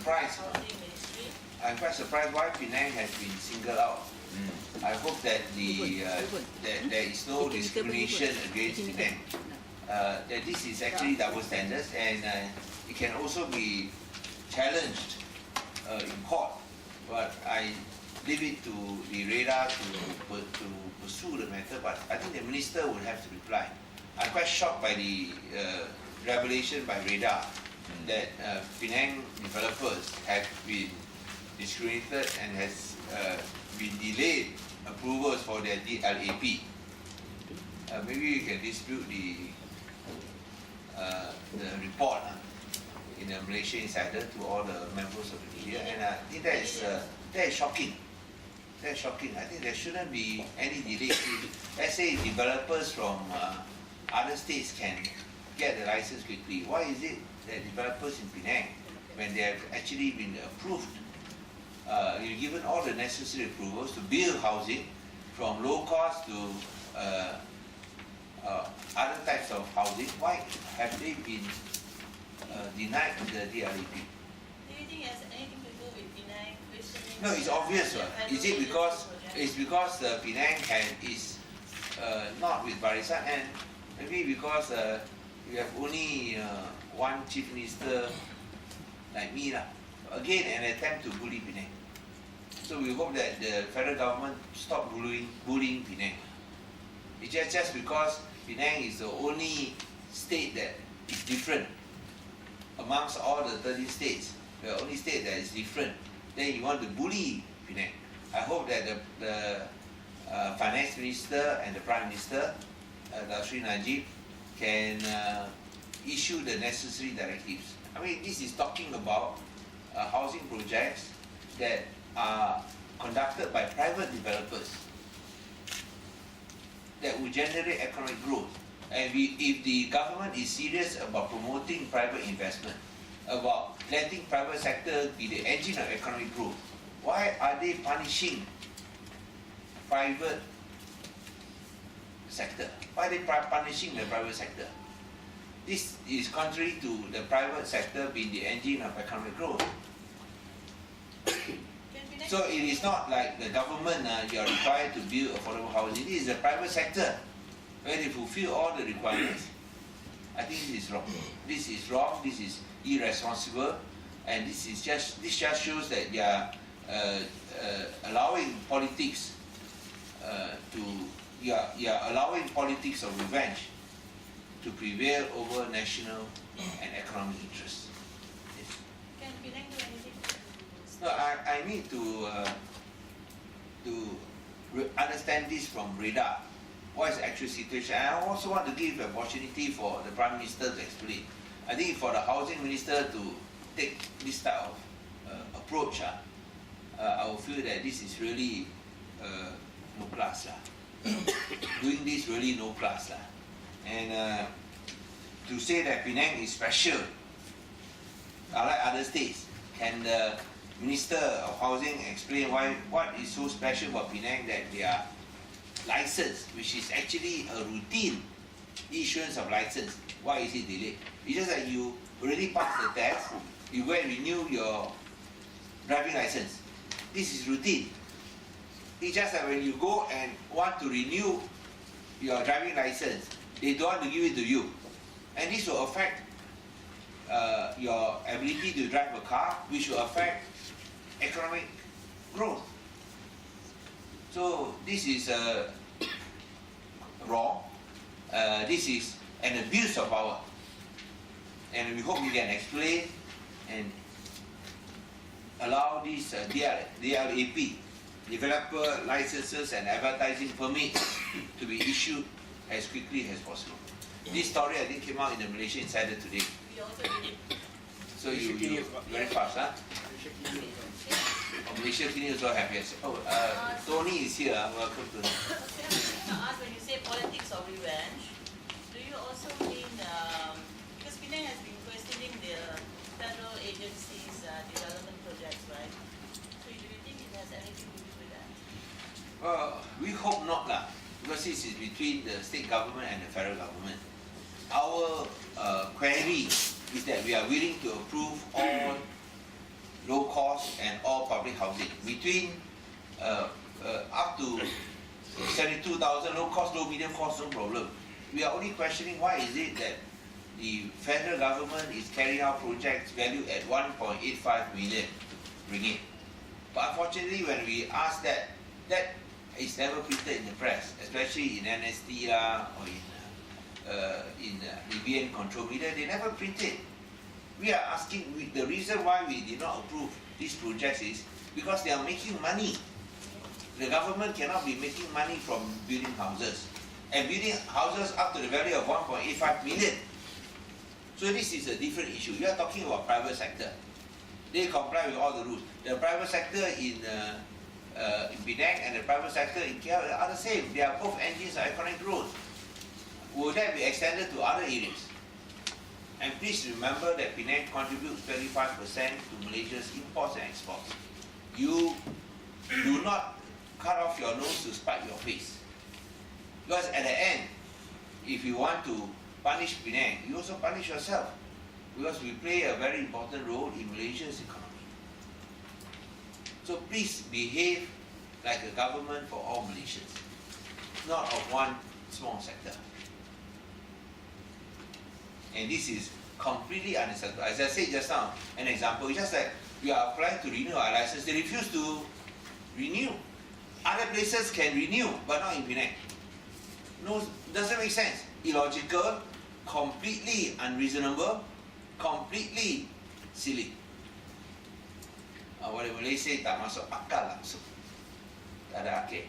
surprised. I'm quite surprised why Penang has been singled out. I hope that that there is no discrimination against Penang. That this is actually double standards, and it can also be challenged in court. But I leave it to the radar to pursue the matter. But I think the minister would have to reply. I'm quite shocked by the revelation by radar that Penang developers have been discriminated and has been delayed approvals for their DLAP. Maybe you can dispute the report in the Malaysia Insider to all the members of the media, and I think that is shocking. That's shocking. I think there shouldn't be any delay. Let's say developers from other states can get the license quickly. Why is it that developers in Penang, when they have actually been approved, given all the necessary approvals to build housing from low cost to other types of housing, why have they been denied the DLAP? Do you think it has anything to do with Penang questioning? No, it's obvious. Is it because Penang is not with Barisan, and maybe because you have only one chief minister like me lah. Again, an attempt to bully Penang. So we hope that the federal government stop bullying Penang. It's just because Penang is the only state that is different amongst all the 13 states. The only state that is different. Then you want to bully Penang. I hope that the finance minister and the prime minister, Dr. Najib, can issue the necessary directives. I mean, this is talking about housing projects that are conducted by private developers that will generate economic growth. And if the government is serious about promoting private investment, about letting private sector be the engine of economic growth, why are they punishing private sector? Why are they punishing the private sector? This is contrary to the private sector being the engine of economic growth. So it is not like the government, you are required to build affordable housing. This is the private sector where they fulfill all the requirements. I think this is wrong. This is wrong. This is irresponsible, and this just shows that they are allowing politics you are allowing politics of revenge to prevail over national and economic interests. Yes. Can Penang do anything? No, I need to understand this from radar. What is the actual situation? I also want to give an opportunity for the Prime Minister to explain. I think for the Housing Minister to take this type of approach, I will feel that this is really no plus. Doing this really no plus. And to say that Penang is special, unlike other states, can the Minister of Housing explain what is so special about Penang that they are license, which is actually a routine issuance of license? Why is it delayed? It's just that you already passed the test, you go and renew your driving license. This is routine. It's just that when you go and want to renew your driving license, they don't want to give it to you. And this will affect your ability to drive a car, which will affect economic growth. So this is wrong. This is an abuse of power. And we hope we can explain and allow these DLAP, developer licenses and advertising permits, to be issued as quickly as possible. This story I think came out in the Malaysia Insider today. We also did it. So you very fast, huh? Malaysia Kini also have, yes. Oh, Tony is here. Welcome to. I was going to ask, when you say politics of revenge, do you also mean because Penang has been questioning the federal agencies' development projects, right? So do you think it has anything to do with that? We hope not, because this is between the state government and the federal government. Our query is that we are willing to approve all low cost and all public housing. Between up to 72,000, low cost, low medium cost, no problem. We are only questioning why is it that the federal government is carrying out projects valued at 1.85 million ringgit. But unfortunately, when we ask that, that is never printed in the press, especially in NST or in Libyan control media, they never print it. We are asking, the reason why we did not approve these projects is because they are making money. The government cannot be making money from building houses. And building houses up to the value of 1.85 million. So this is a different issue. We are talking about private sector. They comply with all the rules. The private sector in Penang and the private sector in KL are the same. They are both engines of economic growth. Will that be extended to other areas? And please remember that Penang contributes 25% to Malaysia's imports and exports. You do not cut off your nose to spite your face. Because at the end, if you want to punish Penang, you also punish yourself. Because we play a very important role in Malaysia's economy. So please behave like a government for all Malaysians, not of one small sector. And this is completely unacceptable. As I said just now, an example, it's just like we are applying to renew our license, they refuse to renew. Other places can renew, but not in Penang. No, doesn't make sense. Illogical, completely unreasonable, completely silly. Boleh Malaysia tak masuk akal langsung. Tak ada akhir.